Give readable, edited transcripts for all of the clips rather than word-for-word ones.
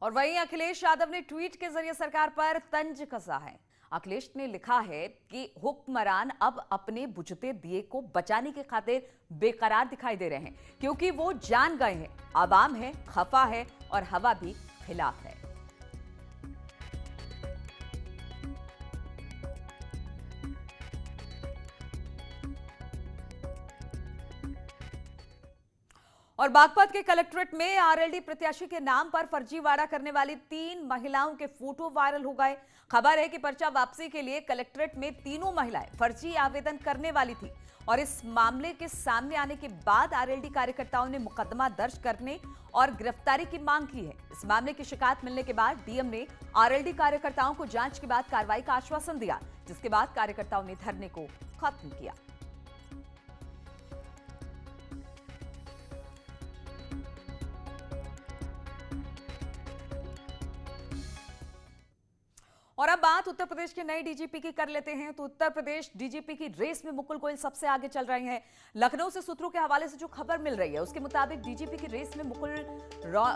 और वहीं अखिलेश यादव ने ट्वीट के जरिए सरकार पर तंज कसा है। अखिलेश ने लिखा है कि हुक्मरान अब अपने बुझते दिए को बचाने की खातिर बेकरार दिखाई दे रहे हैं, क्योंकि वो जान गए हैं आवाम है, खफा है और हवा भी खिलाफ है। और बागपत के कलेक्ट्रेट में आरएलडी प्रत्याशी के नाम पर फर्जीवाड़ा करने वाली 3 महिलाओं के फोटो वायरल हो गए। खबर है कि पर्चा वापसी के लिए कलेक्ट्रेट में तीनों महिलाएं फर्जी आवेदन करने वाली थी और इस मामले के सामने आने के बाद आरएलडी कार्यकर्ताओं ने मुकदमा दर्ज करने और गिरफ्तारी की मांग की है। इस मामले की शिकायत मिलने के बाद डीएम ने आरएलडी कार्यकर्ताओं को जांच के बाद कार्रवाई का आश्वासन दिया, जिसके बाद कार्यकर्ताओं ने धरने को खत्म किया। और अब बात उत्तर प्रदेश के नए डीजीपी की कर लेते हैं। तो उत्तर प्रदेश डीजीपी की रेस में मुकुल गोयल सबसे आगे चल रहे हैं। लखनऊ से सूत्रों के हवाले से जो खबर मिल रही है उसके मुताबिक डीजीपी की रेस में मुकुल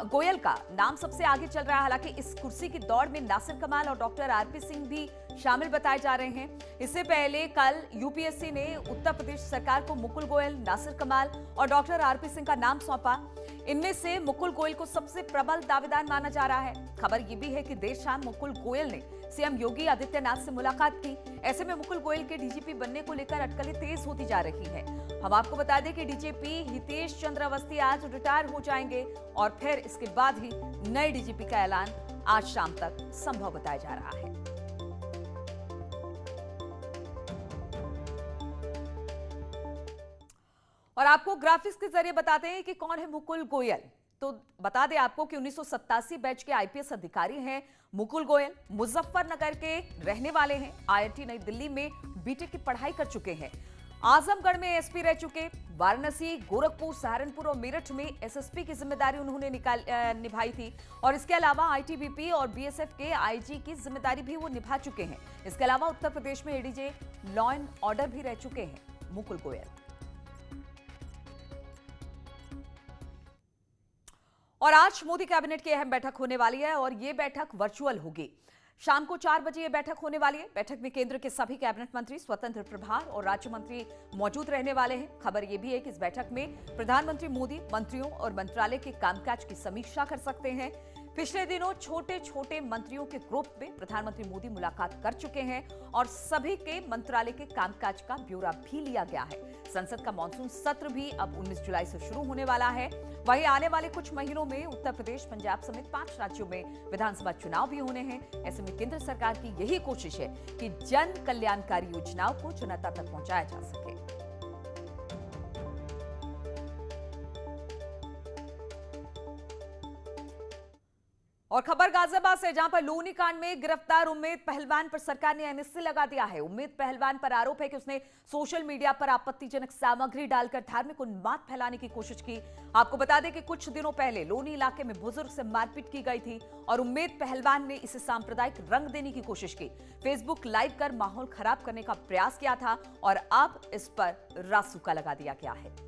गोयल का नाम सबसे आगे चल रहा है। हालांकि इस कुर्सी की दौड़ में नासिर कमाल और डॉक्टर आरपी सिंह भी शामिल बताए जा रहे हैं। इससे पहले कल यूपीएससी ने उत्तर प्रदेश सरकार को मुकुल गोयल, नासिर कमाल और डॉक्टर आरपी सिंह का नाम सौंपा। इनमें से मुकुल गोयल को सबसे प्रबल दावेदार माना जा रहा है। खबर यह भी है कि देर शाम मुकुल गोयल ने सीएम योगी आदित्यनाथ से मुलाकात की। ऐसे में मुकुल गोयल के डीजीपी बनने को लेकर अटकलें तेज होती जा रही हैं। हम आपको बता दें कि डीजीपी हितेश चंद्र अवस्थी आज रिटायर हो जाएंगे और फिर इसके बाद ही नए डीजीपी का ऐलान आज शाम तक संभव बताया जा रहा है। और आपको ग्राफिक्स के जरिए बताते हैं कि कौन है मुकुल गोयल। तो बता दें आपको कि 1987 बैच के आईपीएस अधिकारी हैं मुकुल गोयल। मुजफ्फरनगर के रहने वाले हैं। आईआईटी नई दिल्ली में बीटेक की पढ़ाई कर चुके हैं। आजमगढ़ में एसपी रह चुके। वाराणसी, गोरखपुर, सहारनपुर और मेरठ में एसएसपी की जिम्मेदारी उन्होंने निभाई थी। और इसके अलावा आईटीबीपी और बीएसएफ के आईजी की जिम्मेदारी भी वो निभा चुके हैं। इसके अलावा उत्तर प्रदेश में एडीजे लॉ एंड ऑर्डर भी रह चुके हैं मुकुल गोयल। और आज मोदी कैबिनेट की अहम बैठक होने वाली है और ये बैठक वर्चुअल होगी। शाम को 4 बजे ये बैठक होने वाली है। बैठक में केंद्र के सभी कैबिनेट मंत्री, स्वतंत्र प्रभार और राज्य मंत्री मौजूद रहने वाले हैं। खबर ये भी है कि इस बैठक में प्रधानमंत्री मोदी मंत्रियों और मंत्रालय के कामकाज की समीक्षा कर सकते हैं। पिछले दिनों छोटे छोटे मंत्रियों के ग्रुप में प्रधानमंत्री मोदी मुलाकात कर चुके हैं और सभी के मंत्रालय के कामकाज का ब्यौरा भी लिया गया है। संसद का मॉनसून सत्र भी अब 19 जुलाई से शुरू होने वाला है। वहीं आने वाले कुछ महीनों में उत्तर प्रदेश, पंजाब समेत 5 राज्यों में विधानसभा चुनाव भी होने हैं। ऐसे में केंद्र सरकार की यही कोशिश है कि जन कल्याणकारी योजनाओं को जनता तक पहुंचाया जा सके। और खबर गाजियाबाद से, जहां पर लोनी कांड में गिरफ्तार उम्मेद पहलवान पर सरकार ने एनएसए लगा दिया है। उम्मेद पहलवान पर आरोप है कि उसने सोशल मीडिया पर आपत्तिजनक सामग्री डालकर धार्मिक उन्माद फैलाने की कोशिश की। आपको बता दें कि कुछ दिनों पहले लोनी इलाके में बुजुर्ग से मारपीट की गई थी और उम्मेद पहलवान ने इसे सांप्रदायिक रंग देने की कोशिश की। फेसबुक लाइव कर माहौल खराब करने का प्रयास किया था और अब इस पर रासुका लगा दिया गया है।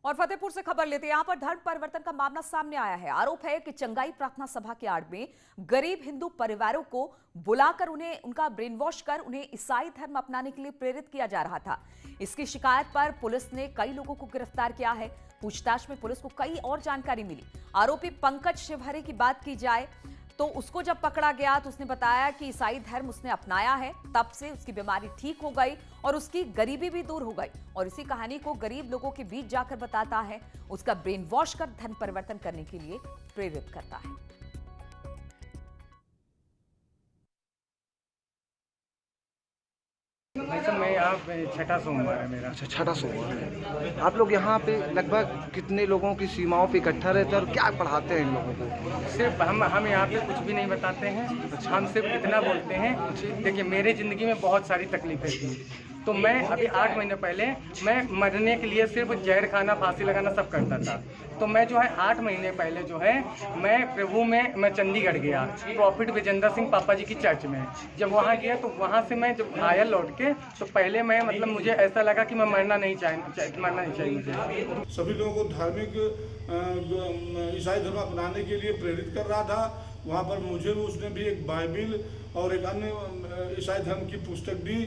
और फतेहपुर से खबर लेते हैं। यहां पर धर्म परिवर्तन का मामला सामने आया है। आरोप है कि चंगाई प्रार्थना सभा के आड़ में गरीब हिंदू परिवारों को बुलाकर उनका ब्रेन वॉश कर उन्हें ईसाई धर्म अपनाने के लिए प्रेरित किया जा रहा था। इसकी शिकायत पर पुलिस ने कई लोगों को गिरफ्तार किया है। पूछताछ में पुलिस को कई और जानकारी मिली। आरोपी पंकज शिवहरे की बात की जाए तो उसको जब पकड़ा गया तो उसने बताया कि ईसाई धर्म उसने अपनाया है, तब से उसकी बीमारी ठीक हो गई और उसकी गरीबी भी दूर हो गई। और इसी कहानी को गरीब लोगों के बीच जाकर बताता है, उसका ब्रेन वॉश कर धर्म परिवर्तन करने के लिए प्रेरित करता है। मैं यहाँ पे छठा सोमवार है मेरा। अच्छा, छठा सोमवार है। आप लोग यहाँ पे लगभग कितने लोगों की सीमाओं पे इकट्ठा रहते हैं और क्या पढ़ाते हैं इन लोगों को? सिर्फ हम यहाँ पे कुछ भी नहीं बताते हैं। हम सिर्फ इतना बोलते हैं, देखिए मेरी ज़िंदगी में बहुत सारी तकलीफें थी। तो मैं अभी 8 महीने पहले मैं मरने के लिए सिर्फ जहर खाना, फांसी लगाना सब करता था। तो मैं जो है 8 महीने पहले जो है मैं प्रभु में मैं चंडीगढ़ गया, प्रॉफिट विजेंद्र सिंह पापा जी की चर्च में। जब वहाँ गया तो वहाँ से मैं जब आया लौट के, तो पहले मैं मतलब मुझे ऐसा लगा कि मैं मरना नहीं चाहिए मुझे। सभी लोगों को धार्मिक ईसाई धर्म अपनाने के लिए प्रेरित कर रहा था। वहाँ पर मुझे भी उसने भी एक बाइबिल और एक अन्य ईसाई धर्म की पुस्तक दी,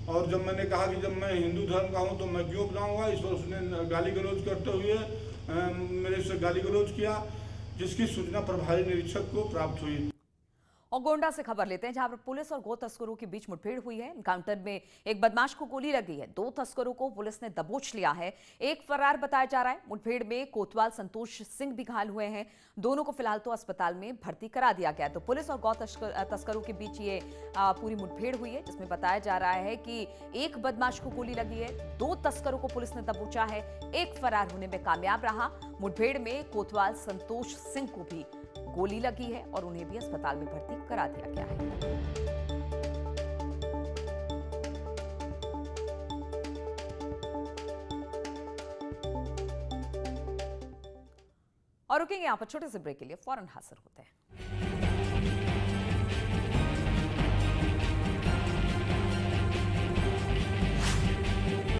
और जब मैंने कहा कि जब मैं हिंदू धर्म का हूँ तो मैं क्यों अपनाऊंगा, इस पर उसने गाली गलौज करते हुए मेरे से गाली गलौज किया, जिसकी सूचना प्रभारी निरीक्षक को प्राप्त हुई। और गोंडा से खबर लेते हैं, जहां पर पुलिस और गो तस्करों के बीच मुठभेड़ हुई है। एनकाउंटर में एक बदमाश को गोली लगी है, 2 तस्करों को पुलिस ने दबोच लिया है, एक फरार बताया जा रहा है। मुठभेड़ में कोतवाल संतोष सिंह भी घायल हुए हैं। दोनों को फिलहाल तो अस्पताल में भर्ती करा दिया गया है। तो पुलिस और गौ तस्करों के बीच ये पूरी मुठभेड़ हुई है, जिसमें बताया जा रहा है कि एक बदमाश को गोली लगी है, 2 तस्करों को पुलिस ने दबोचा है, एक फरार होने में कामयाब रहा। मुठभेड़ में कोतवाल संतोष सिंह को भी गोली लगी है और उन्हें भी अस्पताल में भर्ती करा दिया गया है। और रुकेंगे यहां पर छोटे से ब्रेक के लिए, फौरन हाजिर होते हैं।